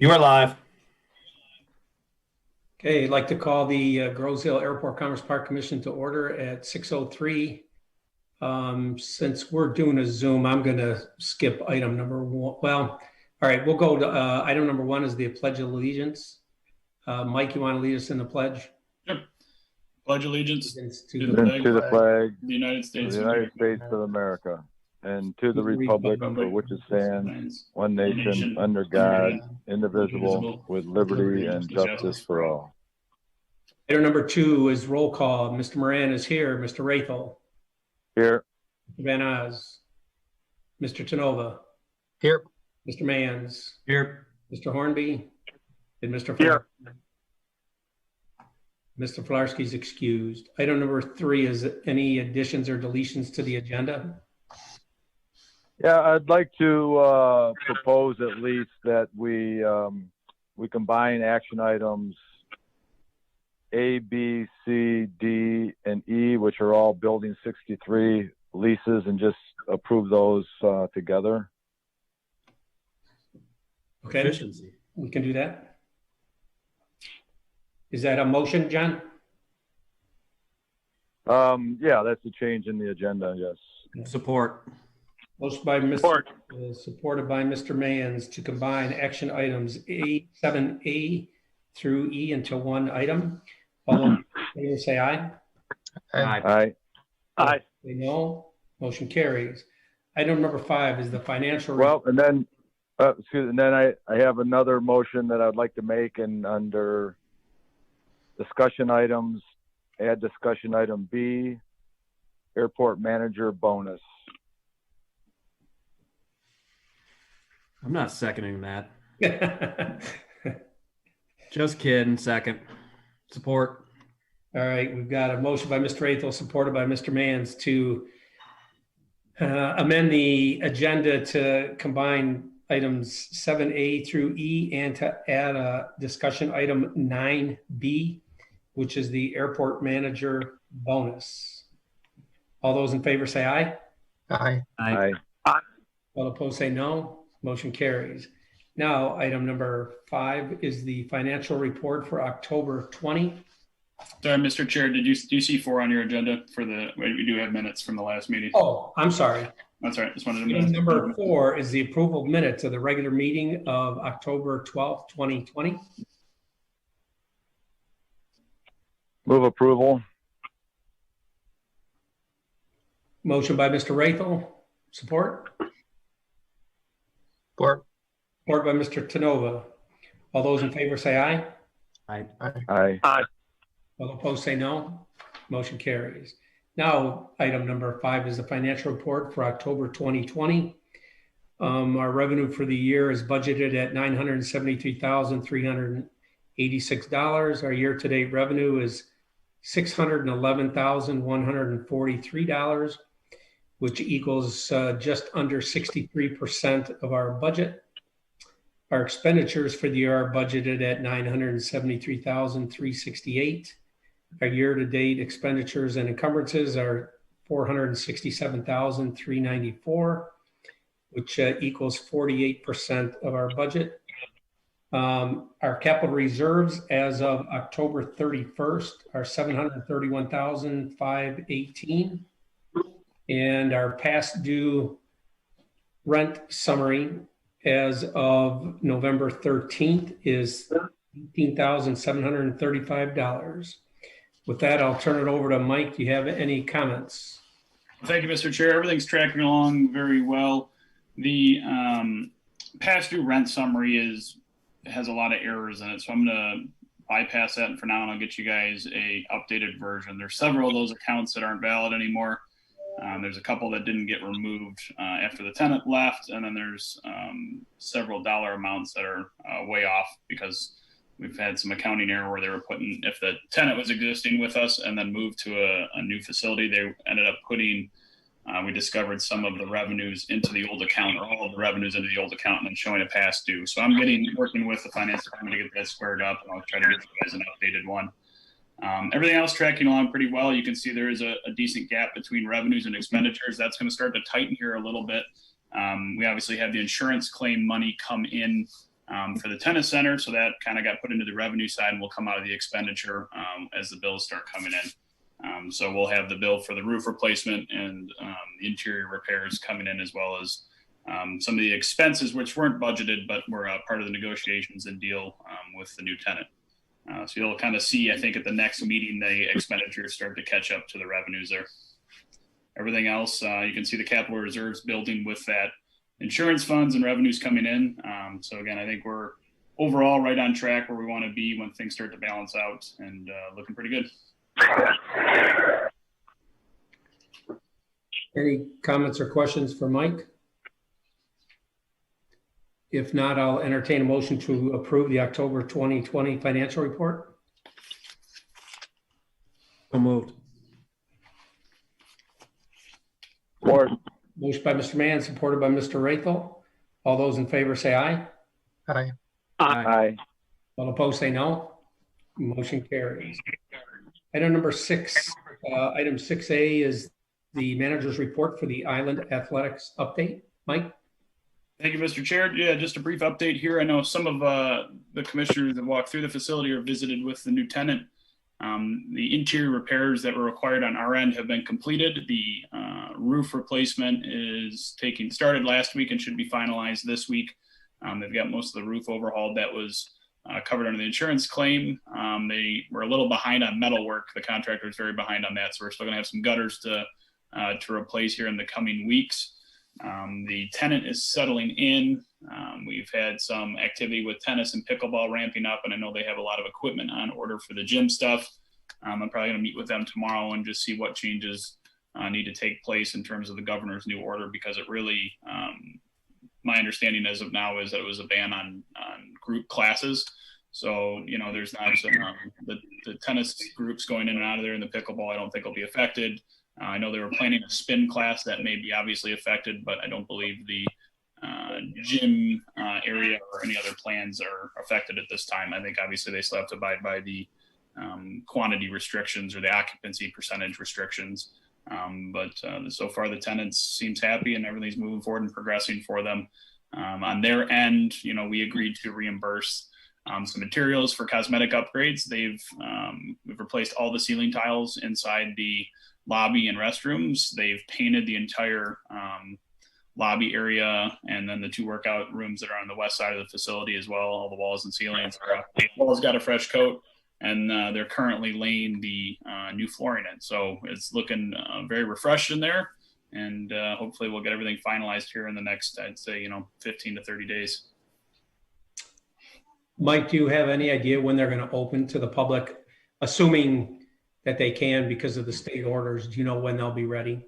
You are live. Okay, I'd like to call the Groves Hill Airport Commerce Park Commission to order at 6:03. Since we're doing a Zoom, I'm going to skip item number one. Well, all right, we'll go to item number one is the Pledge of Allegiance. Mike, you want to lead us in the pledge? Yep. Pledge allegiance To the flag of the United States, of America, and to the republic for which it stands, one nation, under God, indivisible, with liberty and justice for all. Item number two is roll call. Mr. Moran is here. Mr. Rathel. Here. Mr. Van Oz. Mr. Tanova. Here. Mr. Mans. Here. Mr. Hornby. And Mr. Here. Mr. Flarski's excused. Item number three is any additions or deletions to the agenda? Yeah, I'd like to propose at least that we combine action items A, B, C, D, and E, which are all Building 63 leases, and just approve those together. Okay, efficiency. We can do that. Is that a motion, John? Yeah, that's a change in the agenda, yes. Support. Motion by Mr. Supported by Mr. Mans to combine action items 7A through E into one item. All in favor say aye. Aye. Aye. Say no. Motion carries. Item number 5 is the financial. Well, and then, I have another motion that I'd like to make, and under discussion items, add discussion item B, airport manager bonus. I'm not seconding that. Just kidding. Second. Support. All right, we've got a motion by Mr. Rathel, supported by Mr. Mans to amend the agenda to combine items 7A through E and to add a discussion item 9B, which is the airport manager bonus. All those in favor say aye. Aye. Aye. All opposed say no. Motion carries. Now, item number 5 is the financial report for October 20. Sorry, Mr. Chair, do you see 4 on your agenda for we do have minutes from the last meeting. Oh, I'm sorry. That's all right. Just wanted to Item number 4 is the approval of minutes of the regular meeting of October 12th, 2020. Move approval. Motion by Mr. Rathel. Support? Support. Support by Mr. Tanova. All those in favor say aye. Aye. Aye. All opposed say no. Motion carries. Now, item number 5 is the financial report for October 2020. Our revenue for the year is budgeted at $973,386. Our year-to-date revenue is $611,143, which equals just under 63% of our budget. Our expenditures for the year are budgeted at $973,368. Our year-to-date expenditures and encumbrances are $467,394, which equals 48% of our budget. Our capital reserves as of October 31st are $731,518. And our past due rent summary as of November 13th is $18,735. With that, I'll turn it over to Mike. Do you have any comments? Thank you, Mr. Chair. Everything's tracking along very well. The past due rent summary has a lot of errors in it, so I'm going to bypass that for now, and I'll get you guys a updated version. There's several of those accounts that aren't valid anymore. There's a couple that didn't get removed after the tenant left, and then there's several dollar amounts that are way off because we've had some accounting error where they were putting, if the tenant was existing with us and then moved to a new facility, they ended up putting, we discovered some of the revenues into the old account, or all of the revenues into the old account, and then showing a past due. So I'm working with the finance department to get that squared up, and I'll try to get you guys an updated one. Everything else tracking along pretty well. You can see there is a decent gap between revenues and expenditures. That's going to start to tighten here a little bit. We obviously have the insurance claim money come in for the tennis center. So that kind of got put into the revenue side and will come out of the expenditure as the bills start coming in. So we'll have the bill for the roof replacement and the interior repairs coming in, as well as some of the expenses which weren't budgeted but were part of the negotiations and deal with the new tenant. So you'll kind of see, I think, at the next meeting, the expenditures start to catch up to the revenues there. Everything else, you can see the capital reserves building with that insurance funds and revenues coming in. So again, I think we're overall right on track where we want to be when things start to balance out, and looking pretty good. Any comments or questions for Mike? If not, I'll entertain a motion to approve the October 2020 financial report. So moved. Support. Motion by Mr. Mann, supported by Mr. Rathel. All those in favor say aye. Aye. Aye. All opposed say no. Motion carries. Item number 6, item 6A is the manager's report for the Island Athletics update. Mike? Thank you, Mr. Chair. Yeah, just a brief update here. I know some of the commissioners that walked through the facility or visited with the new tenant. The interior repairs that were required on our end have been completed. The roof replacement started last week and should be finalized this week. They've got most of the roof overhauled that was covered under the insurance claim. They were a little behind on metal work. The contractor is very behind on that, so we're still going to have some gutters to replace here in the coming weeks. The tenant is settling in. We've had some activity with tennis and pickleball ramping up, and I know they have a lot of equipment on order for the gym stuff. I'm probably going to meet with them tomorrow and just see what changes need to take place in terms of the governor's new order, because it really, my understanding as of now is that it was a ban on group classes. So, there's not some, the tennis groups going in and out of there, and the pickleball I don't think will be affected. I know they were planning a spin class that may be obviously affected, but I don't believe the gym area or any other plans are affected at this time. I think obviously they still have to abide by the quantity restrictions or the occupancy percentage restrictions. But so far the tenants seems happy and everything's moving forward and progressing for them. On their end, we agreed to reimburse some materials for cosmetic upgrades. We've replaced all the ceiling tiles inside the lobby and restrooms. They've painted the entire lobby area, and then the 2 workout rooms that are on the west side of the facility as well. All the walls and ceilings walls got a fresh coat, and they're currently laying the new flooring in. So it's looking very refreshed in there, and hopefully we'll get everything finalized here in the next, I'd say, 15 to 30 days. Mike, do you have any idea when they're going to open to the public, assuming that they can because of the state orders? Do you know when they'll be ready?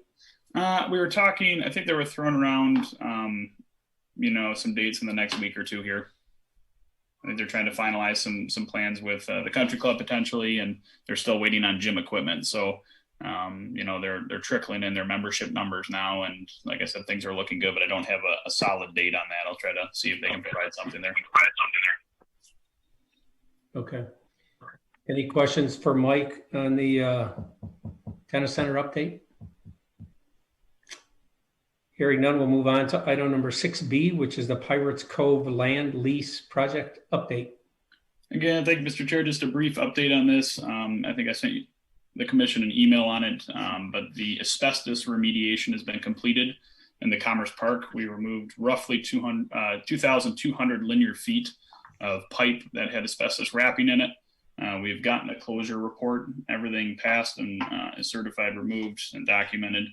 We were talking, I think they were throwing around, some dates in the next week or 2 here. I think they're trying to finalize some plans with the country club potentially, and they're still waiting on gym equipment. So, they're trickling in their membership numbers now. And like I said, things are looking good, but I don't have a solid date on that. I'll try to see if they can provide something there. Okay. Any questions for Mike on the tennis center update? Hearing none, we'll move on to item number 6B, which is the Pirates Cove land lease project update. Again, thank you, Mr. Chair. Just a brief update on this. I think I sent the commission an email on it, but the asbestos remediation has been completed in the Commerce Park. We removed roughly 2,200 linear feet of pipe that had asbestos wrapping in it. We've gotten a closure report, everything passed and is certified, removed, and documented.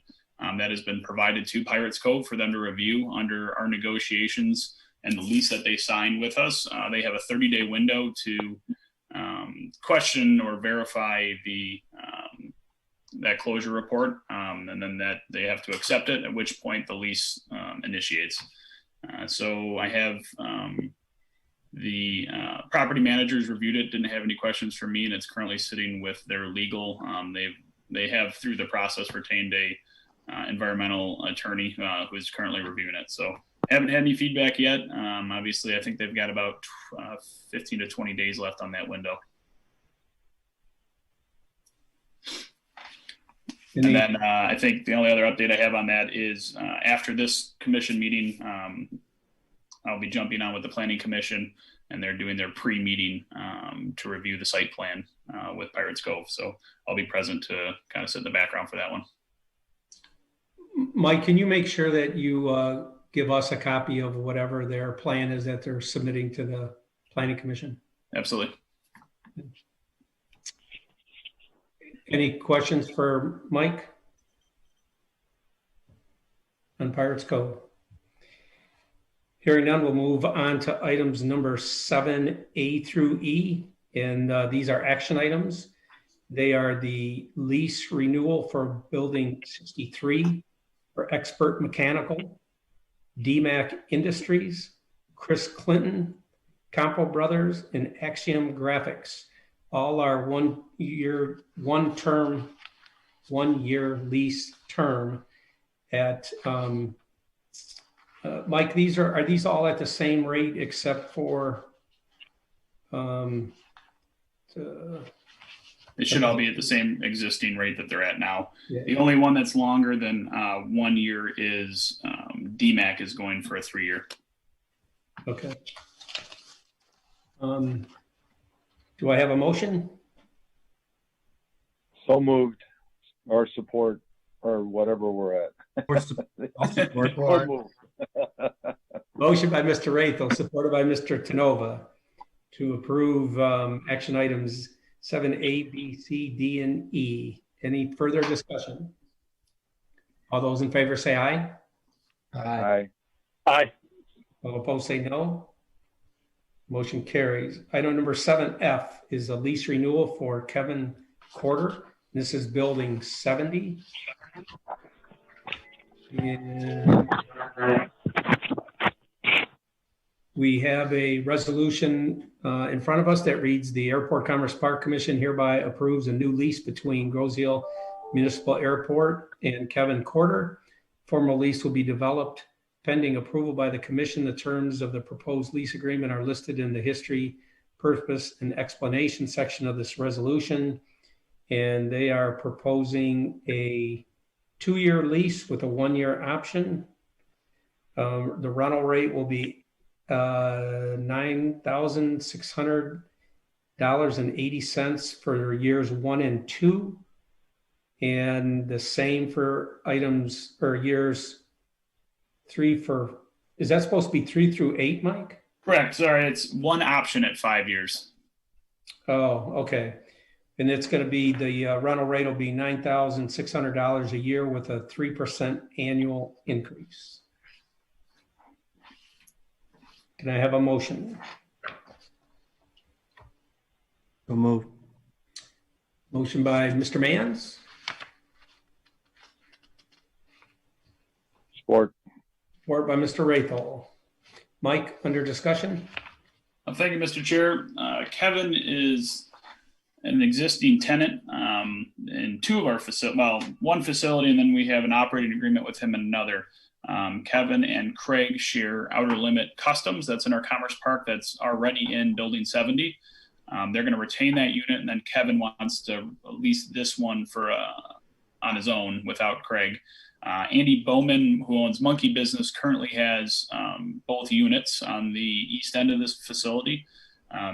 That has been provided to Pirates Cove for them to review under our negotiations and the lease that they signed with us. They have a 30-day window to question or verify that closure report, and then that they have to accept it, at which point the lease initiates. So I have the property managers reviewed it, didn't have any questions for me, and it's currently sitting with their legal. They have through the process retained a environmental attorney who is currently reviewing it. So I haven't had any feedback yet. Obviously, I think they've got about 15 to 20 days left on that window. And then I think the only other update I have on that is after this commission meeting, I'll be jumping on with the Planning Commission, and they're doing their pre-meeting to review the site plan with Pirates Cove. So I'll be present to kind of sit in the background for that one. Mike, can you make sure that you give us a copy of whatever their plan is that they're submitting to the Planning Commission? Absolutely. Any questions for Mike on Pirates Cove? Hearing none, we'll move on to items number 7A through E, and these are action items. They are the lease renewal for Building 63 for Expert Mechanical, DMAC Industries, Chris Clinton, Campo Brothers, and Axiom Graphics. All are 1 year lease term at Mike, are these all at the same rate except for It should all be at the same existing rate that they're at now. Yeah. The only one that's longer than 1 year is DMAC is going for a 3 year. Okay. Do I have a motion? So moved, or support, or whatever we're at. I'll support. So moved. Motion by Mr. Rathel, supported by Mr. Tenova, to approve action items 7A, B, C, D, and E. Any further discussion? All those in favor say aye. Aye. Aye. All opposed say no. Motion carries. Item number 7F is a lease renewal for Kevin Corder. This is Building 70. And we have a resolution in front of us that reads, the Airport Commerce Park Commission hereby approves a new lease between Grosse Ile Municipal Airport and Kevin Corder. Formal lease will be developed pending approval by the commission. The terms of the proposed lease agreement are listed in the history, purpose, and explanation section of this resolution. And they are proposing a 2-year lease with a 1-year option. The rental rate will be $9,600.80 for years 1 and 2. And the same for items or years 3 for, is that supposed to be 3 through 8, Mike? Correct. Sorry, it's one option at 5 years. Oh, okay. And it's going to be, the rental rate will be $9,600 a year with a 3% annual increase. Can I have a motion? So move. Motion by Mr. Mans, Support. support by Mr. Rathel. Mike, under discussion? Thank you, Mr. Chair. Kevin is an existing tenant in 2 of our facilities, well, 1 facility, and then we have an operating agreement with him in another. Kevin and Craig share Outer Limit Customs. That's in our Commerce Park. That's already in Building 70. They're going to retain that unit, and then Kevin wants to lease this one for on his own without Craig. Andy Bowman, who owns Monkey Business, currently has both units on the east end of this facility.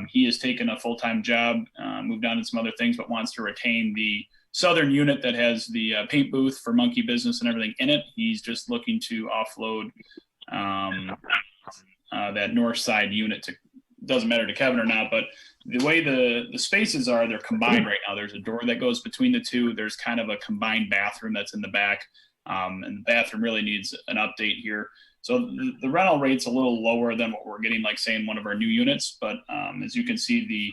He has taken a full-time job, moved on to some other things, but wants to retain the southern unit that has the paint booth for Monkey Business and everything in it. He's just looking to offload that north side unit to, doesn't matter to Kevin or not, but the way the spaces are, they're combined right now. There's a door that goes between the 2. There's kind of a combined bathroom that's in the back. And the bathroom really needs an update here. So the rental rate's a little lower than what we're getting, like say in one of our new units. But as you can see, the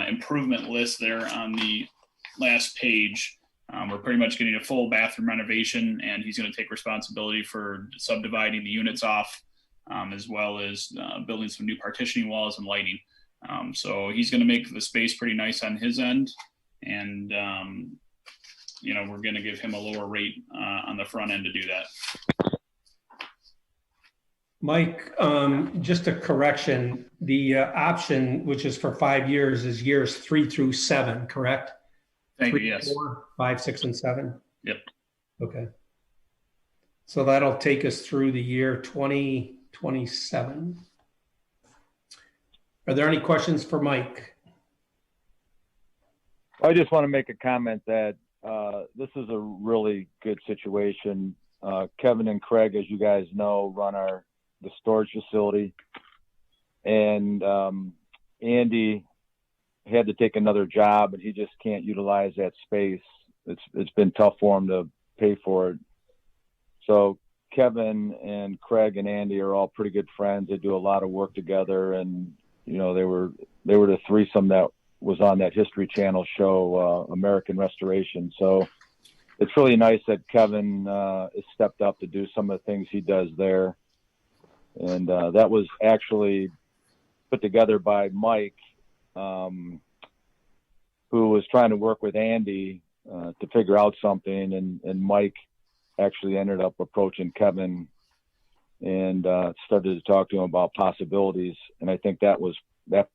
improvement list there on the last page, we're pretty much getting a full bathroom renovation, and he's going to take responsibility for subdividing the units off, as well as building some new partitioning walls and lighting. So he's going to make the space pretty nice on his end. And you know, we're going to give him a lower rate on the front end to do that. Mike, just a correction. The option, which is for 5 years, is years 3 through 7, correct? Thank you. 3, Yes. 4, 5, 6, and 7? Yep. Okay. So that'll take us through the year 2020, 27. Are there any questions for Mike? I just want to make a comment that this is a really good situation. Kevin and Craig, as you guys know, run the storage facility, and Andy had to take another job, and he just can't utilize that space. It's been tough for him to pay for it. So Kevin and Craig and Andy are all pretty good friends. They do a lot of work together, and you know, they were the threesome that was on that History Channel show, American Restoration. So it's really nice that Kevin has stepped up to do some of the things he does there. And that was actually put together by Mike, who was trying to work with Andy to figure out something. And Mike actually ended up approaching Kevin and started to talk to him about possibilities. And I think that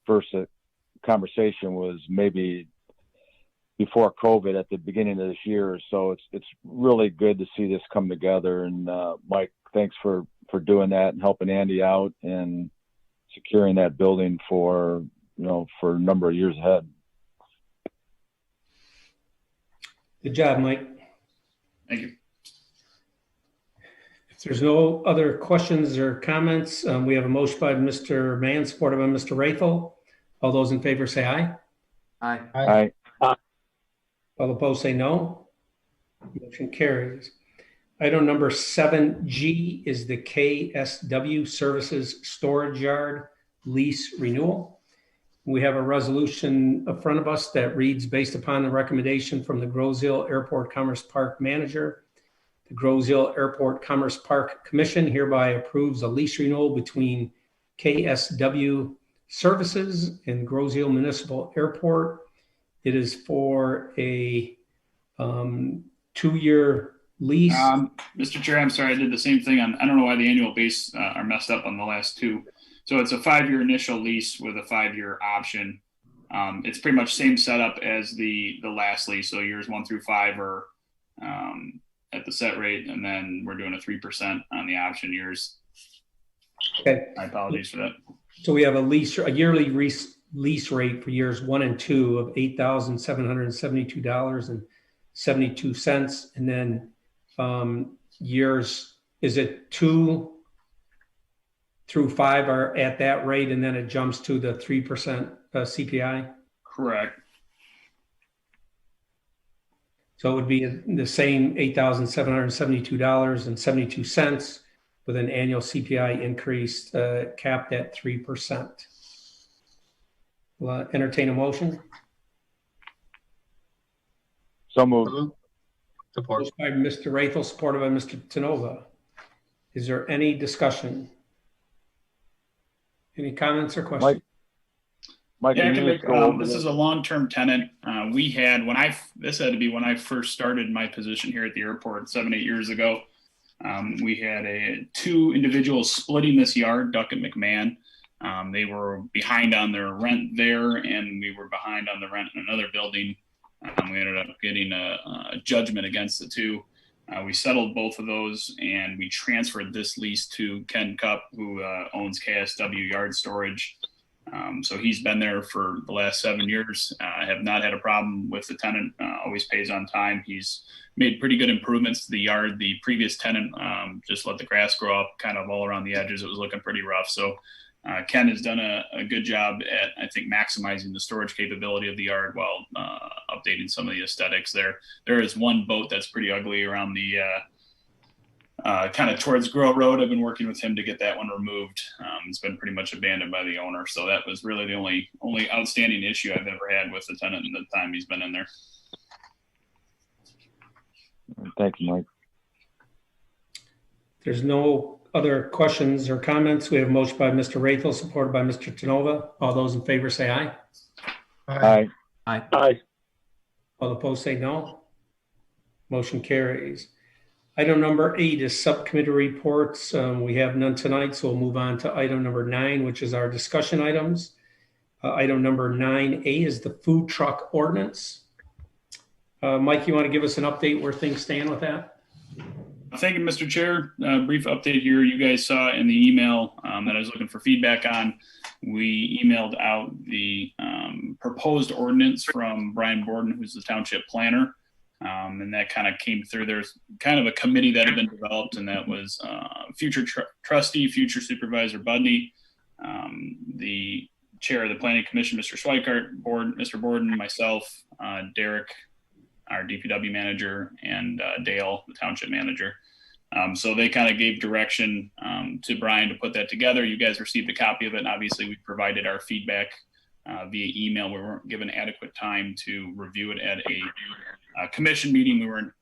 first conversation was maybe before COVID at the beginning of this year. So it's really good to see this come together. And Mike, thanks for doing that and helping Andy out and securing that building for a number of years ahead. Good job, Mike. Thank you. If there's no other questions or comments, we have a motion by Mr. Mann, supported by Mr. Rathel. All those in favor say aye. Aye. Aye. All opposed say no. Motion carries. Item number 7G is the KSW Services Storage Yard lease renewal. We have a resolution in front of us that reads, based upon the recommendation from the Grosse Ile Airport Commerce Park manager, the Grosse Ile Airport Commerce Park Commission hereby approves a lease renewal between KSW Services and Grosse Ile Municipal Airport. It is for a 2-year lease. Mr. Chair, I'm sorry, I did the same thing I don't know why the annual base are messed up on the last two. So it's a 5-year initial lease with a 5-year option. It's pretty much same setup as the last lease. So years 1 through 5 are at the set rate, and then we're doing a 3% on the option years. Okay. My apologies for that. So we have a yearly lease rate for years 1 and 2 of $8,772.72, and then years, is it 2 through 5 are at that rate, and then it jumps to the 3% CPI? Correct. So it would be the same $8,772.72 with an annual CPI increase capped at 3%. Will entertain a motion? So moved. Support. By Mr. Rathel, supported by Mr. Tenova. Is there any discussion? Any comments or questions? Mike, Yeah, I can can you make, just go over this is a long-term tenant. This had to be when I first started my position here at the airport 7-8 years ago. We had 2 individuals splitting this yard, Duck and McMahon. They were behind on their rent there, and we were behind on the rent in another building. We ended up getting a judgment against the 2. We settled both of those, and we transferred this lease to Ken Cup, who owns KSW Yard Storage. So he's been there for the last 7 years. I have not had a problem with the tenant, always pays on time. He's made pretty good improvements to the yard. The previous tenant just let the grass grow up kind of all around the edges. It was looking pretty rough. So Ken has done a good job at, I think, maximizing the storage capability of the yard while updating some of the aesthetics there. There is one boat that's pretty ugly around the kind of towards Grow Road. I've been working with him to get that one removed. It's been pretty much abandoned by the owner. So that was really the only outstanding issue I've ever had with the tenant in the time he's been in there. Thank you, Mike. There's no other questions or comments. We have a motion by Mr. Rathel, supported by Mr. Tenova. All those in favor say aye. Aye. Aye. All opposed say no. Motion carries. Item number 8 is subcommittee reports. We have none tonight, so we'll move on to item number 9, which is our discussion items. Item number 9A is the food truck ordinance. Mike, you want to give us an update where things stand with that? Thank you, Mr. Chair. Brief update here. You guys saw in the email that I was looking for feedback on. We emailed out the proposed ordinance from Brian Borden, who's the township planner. And that kind of came through. There's kind of a committee that had been developed, and that was future trustee, future supervisor Budney, the chair of the planning commission, Mr. Schweikart, Mr. Borden, myself, Derek, our DPW manager, and Dale, the township manager. So they kind of gave direction to Brian to put that together. You guys received a copy of it, and obviously we provided our feedback via email. We weren't given adequate time to review it at a commission meeting.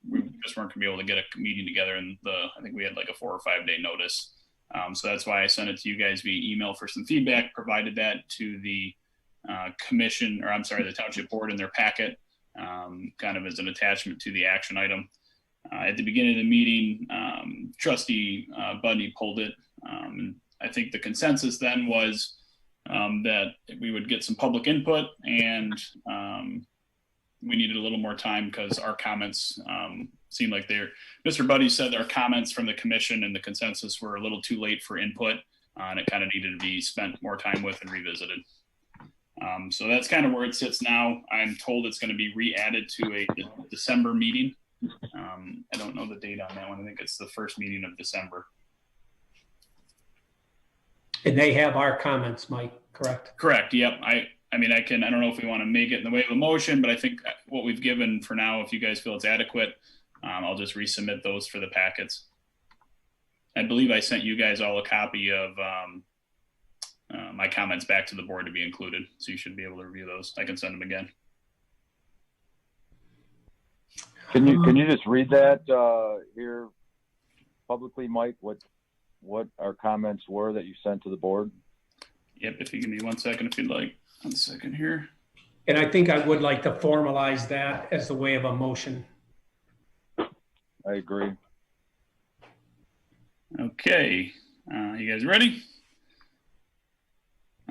We just weren't gonna be able to get a meeting together, and I think we had like a 4 or 5 day notice. So that's why I sent it to you guys via email for some feedback, provided that to the commission, or I'm sorry, the township board in their packet, kind of as an attachment to the action item. At the beginning of the meeting, trustee Budney pulled it. And I think the consensus then was that we would get some public input, and we needed a little more time because our comments seemed like Mr. Buddy said our comments from the commission and the consensus were a little too late for input, and it kind of needed to be spent more time with and revisited. So that's kind of where it sits now. I'm told it's going to be re-added to a December meeting. I don't know the date on that one. I think it's the first meeting of December. And they have our comments, Mike, correct? Correct. Yep. I mean, I don't know if we want to make it in the way of a motion, but I think what we've given for now, if you guys feel it's adequate, I'll just resubmit those for the packets. I believe I sent you guys all a copy of my comments back to the board to be included. So you should be able to review those. I can send them again. Can you just read that here publicly, Mike? What our comments were that you sent to the board? Yep. If you give me 1 second, if you'd like. 1 second here. And I think I would like to formalize that as the way of a motion. I agree. Okay. You guys ready?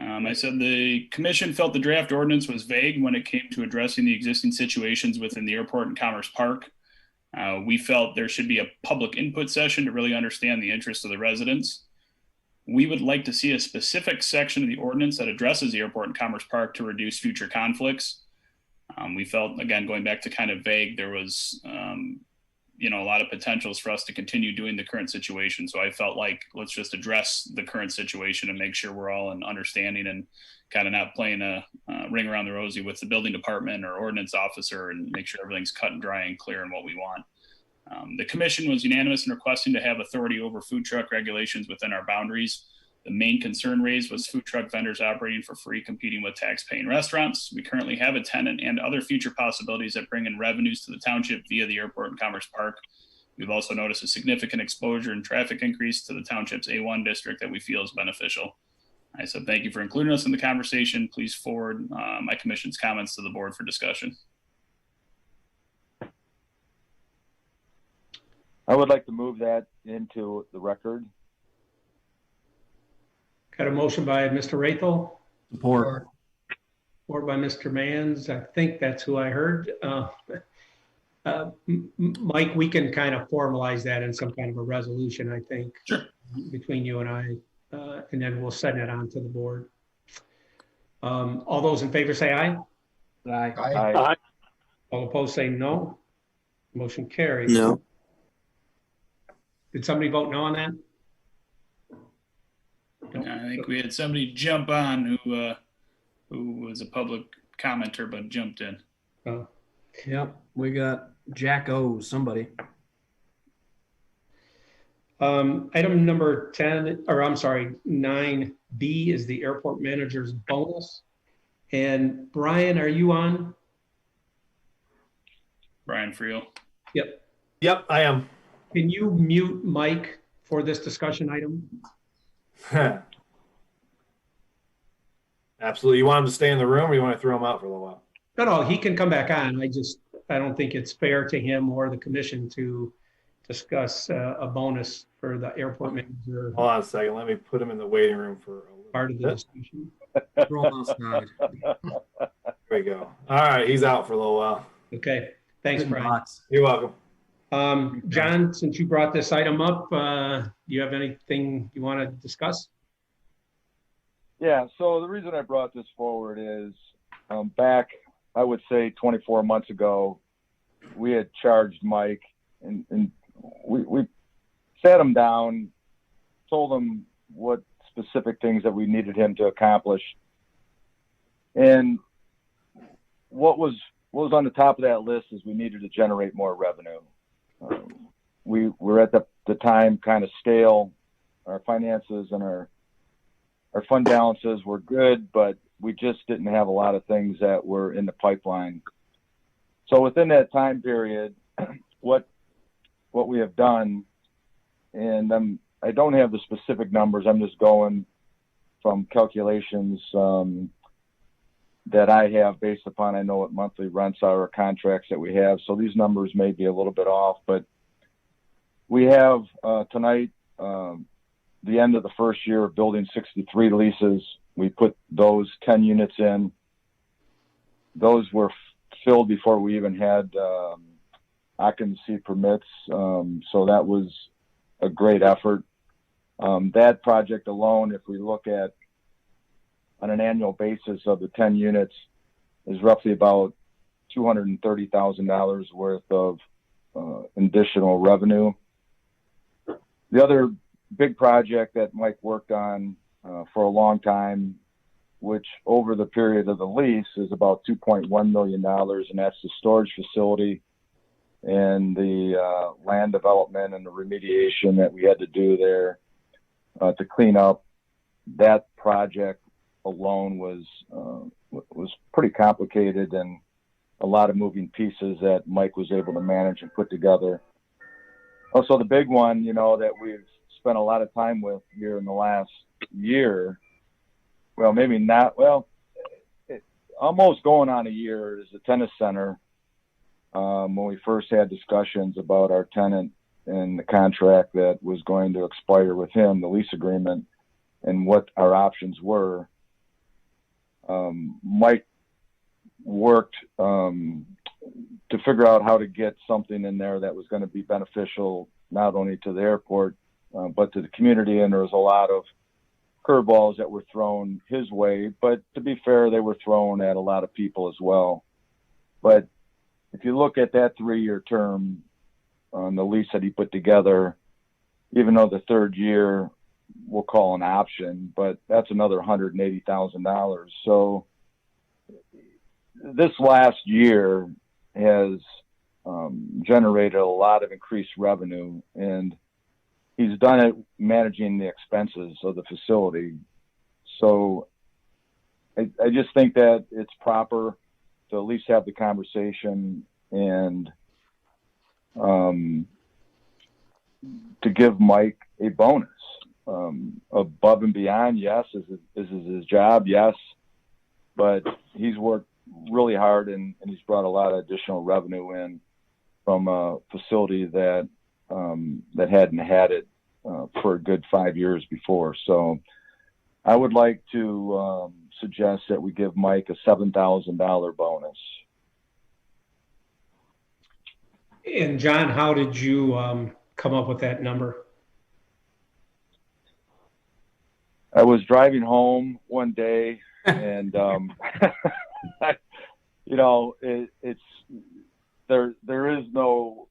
I said the commission felt the draft ordinance was vague when it came to addressing the existing situations within the airport and Commerce Park. We felt there should be a public input session to really understand the interests of the residents. We would like to see a specific section of the ordinance that addresses the airport and Commerce Park to reduce future conflicts. We felt, again, going back to kind of vague, there was a lot of potentials for us to continue doing the current situation. So I felt like let's just address the current situation and make sure we're all in understanding and kind of not playing a ring around the rosy with the building department or ordinance officer, and make sure everything's cut and dry and clear in what we want. The commission was unanimous in requesting to have authority over food truck regulations within our boundaries. The main concern raised was food truck vendors operating for free, competing with tax-paying restaurants. We currently have a tenant and other future possibilities that bring in revenues to the township via the airport and Commerce Park. We've also noticed a significant exposure and traffic increase to the township's A1 district that we feel is beneficial. I said, thank you for including us in the conversation. Please forward my commission's comments to the board for discussion. I would like to move that into the record. Got a motion by Mr. Rathel. Support. Support by Mr. Manns. I think that's who I heard. Mike, we can kind of formalize that in some kind of a resolution, I think, sure, between you and I, and then we'll send it on to the board. All those in favor say aye. Aye. Aye. All opposed say no. Motion carries. No. Did somebody vote no on that? I think we had somebody jump on who was a public commenter but jumped in. Oh. Yep, we got Jack O, somebody. Item number 10, or I'm sorry, 9B is the airport manager's bonus. And Brian, are you on? Brian Friel. Yep. Yep, I am. Can you mute Mike for this discussion item? Absolutely. You want him to stay in the room, or you want to throw him out for a little while? No, he can come back on. I don't think it's fair to him or the commission to discuss a bonus for the airport manager. Hold on a second. Let me put him in the waiting room for a little Part of the bit. discussion. Throw him outside. There we go. All right, he's out for a little while. Okay, thanks, Good Brian. box. You're welcome. John, since you brought this item up, do you have anything you want to discuss? Yeah, so the reason I brought this forward is back, I would say 24 months ago, we had charged Mike and we sat him down, told him what specific things that we needed him to accomplish. And what was on the top of that list is we needed to generate more revenue. We were at the time kind of stale. Our finances and our fund balances were good, but we just didn't have a lot of things that were in the pipeline. So within that time period, what we have done, and I don't have the specific numbers, I'm just going from calculations that I have based upon, I know what monthly rents are or contracts that we have. So these numbers may be a little bit off, but we have tonight, the end of the first year of building 63 leases. We put those 10 units in. Those were filled before we even had occupancy permits. So that was a great effort. That project alone, if we look at on an annual basis of the 10 units, is roughly about $230,000 worth of additional revenue. The other big project that Mike worked on for a long time, which over the period of the lease is about $2.1 million, and that's the storage facility and the land development and the remediation that we had to do there to clean up. That project alone was pretty complicated and a lot of moving pieces that Mike was able to manage and put together. Also, the big one, that we've spent a lot of time with here in the last year, well, maybe not, almost going on a year, is the tennis center. When we first had discussions about our tenant and the contract that was going to expire with him, the lease agreement, and what our options were, Mike worked to figure out how to get something in there that was going to be beneficial not only to the airport but to the community. And there was a lot of curveballs that were thrown his way, but to be fair, they were thrown at a lot of people as well. But if you look at that 3-year term on the lease that he put together, even though the third year we'll call an option, but that's another $180,000. So this last year has generated a lot of increased revenue, and he's done it managing the expenses of the facility. So I just think that it's proper to at least have the conversation and to give Mike a bonus. Above and beyond, yes. This is his job, yes. But he's worked really hard and he's brought a lot of additional revenue in from a facility that hadn't had it for a good 5 years before. So I would like to suggest that we give Mike a $7,000 bonus. And John, how did you come up with that number? I was driving home one day and, it's there is no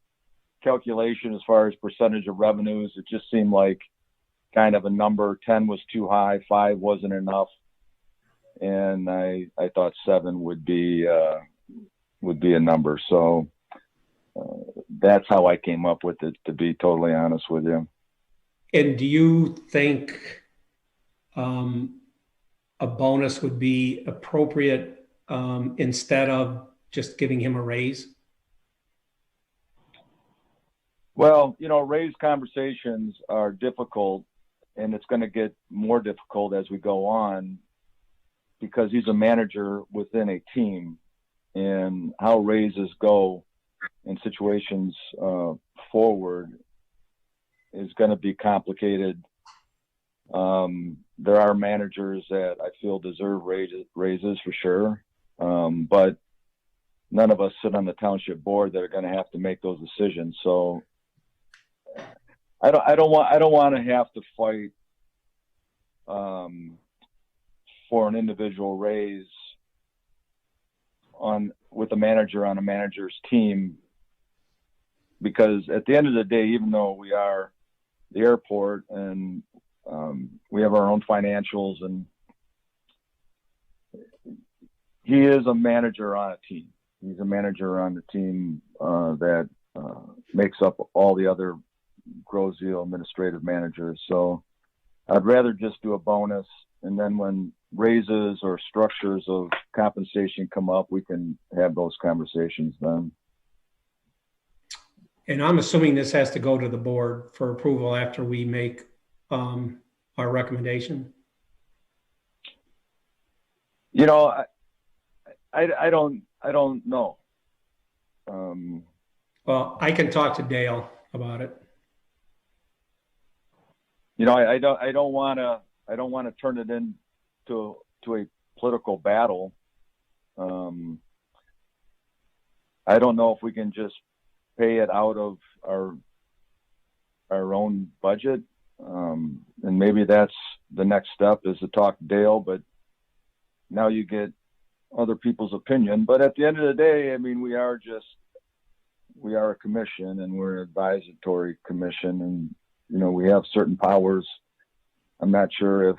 calculation as far as percentage of revenues. It just seemed like kind of a number. 10 was too high, 5 wasn't enough. And I thought 7 would be a number. So that's how I came up with it, to be totally honest with you. And do you think a bonus would be appropriate instead of just giving him a raise? Well, raise conversations are difficult, and it's going to get more difficult as we go on because he's a manager within a team, and how raises go in situations forward is going to be complicated. There are managers that I feel deserve raises for sure. But none of us sit on the township board that are going to have to make those decisions. So I don't want to have to fight for an individual raise with a manager on a manager's team, because at the end of the day, even though we are the airport and we have our own financials, and he is a manager on a team. He's a manager on the team that makes up all the other Groseville administrative managers. So I'd rather just do a bonus, and then when raises or structures of compensation come up, we can have those conversations then. And I'm assuming this has to go to the board for approval after we make our recommendation. You know, I don't know. Well, I can talk to Dale about it. You know, I don't want to turn it into a political battle. I don't know if we can just pay it out of our own budget, and maybe that's the next step, is to talk to Dale. But now you get other people's opinion. But at the end of the day, I mean, we are a commission, and we're an advisory commission, and you know, we have certain powers. I'm not sure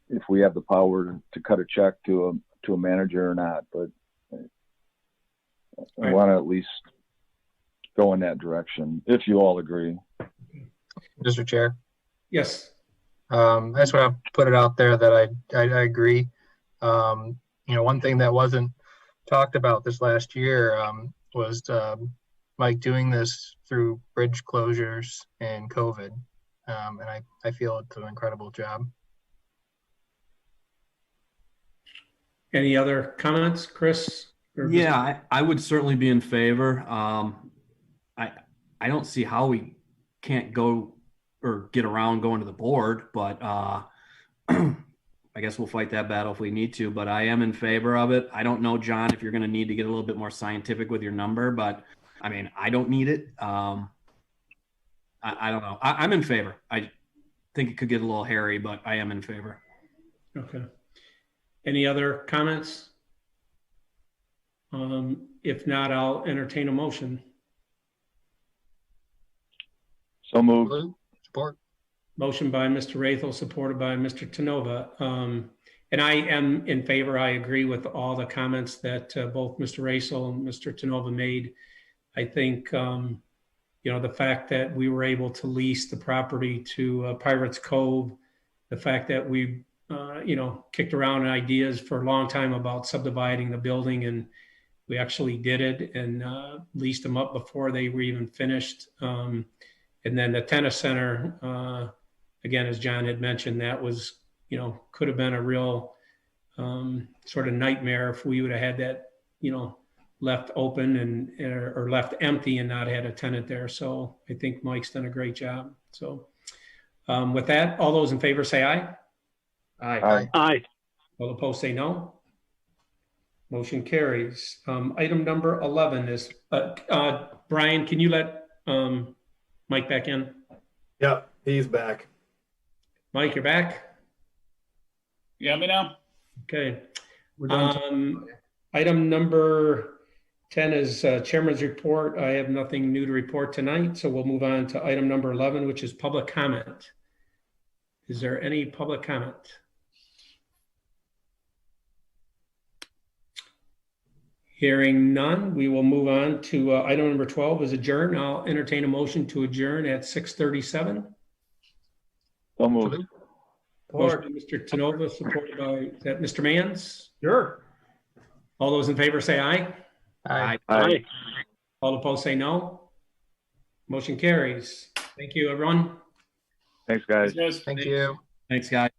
if we have the power to cut a check to a manager or not, but I want to at least go in that direction, if you all agree. Mr. Chair, Yes. I just want to put it out there that I agree. You know, one thing that wasn't talked about this last year was Mike doing this through bridge closures and COVID, and I feel it's an incredible job. Any other comments, Chris? Yeah, I would certainly be in favor. I don't see how we can't go or get around going to the board, but I guess we'll fight that battle if we need to, but I am in favor of it. I don't know, John, if you're going to need to get a little bit more scientific with your number, but I mean, I don't need it. I don't know. I'm in favor. I think it could get a little hairy, but I am in favor. Okay. Any other comments? If not, I'll entertain a motion. So moved. Support. Motion by Mr. Rathel, supported by Mr. Tanova. And I am in favor. I agree with all the comments that both Mr. Rathel and Mr. Tanova made. I think, you know, the fact that we were able to lease the property to Pirates Cove, the fact that we, you know, kicked around ideas for a long time about subdividing the building, and we actually did it and leased them up before they were even finished. And then the tennis center, again, as John had mentioned, that was, you know, could have been a real sort of nightmare if we would have had that, you know, left open or left empty and not had a tenant there. So I think Mike's done a great job. So with that, all those in favor say aye. Aye. Aye. All opposed say no. Motion carries. Item number 11 is, Brian, can you let Mike back in? Yep, he's back. Mike, you're back? You got me now? Okay. We're done. Item number 10 is Chairman's report. I have nothing new to report tonight, so we'll move on to item number 11, which is public comment. Is there any public comment? Hearing none, we will move on to item number 12 is adjourn. I'll entertain a motion to adjourn at 6:37. So moved. Motion by Mr. Tanova, supported by, is that Mr. Mans? Sure. All those in favor say aye. Aye. Aye. All opposed say no. Motion carries. Thank you, everyone. Thanks, guys. Thanks, guys. Thank you. Thanks, guys.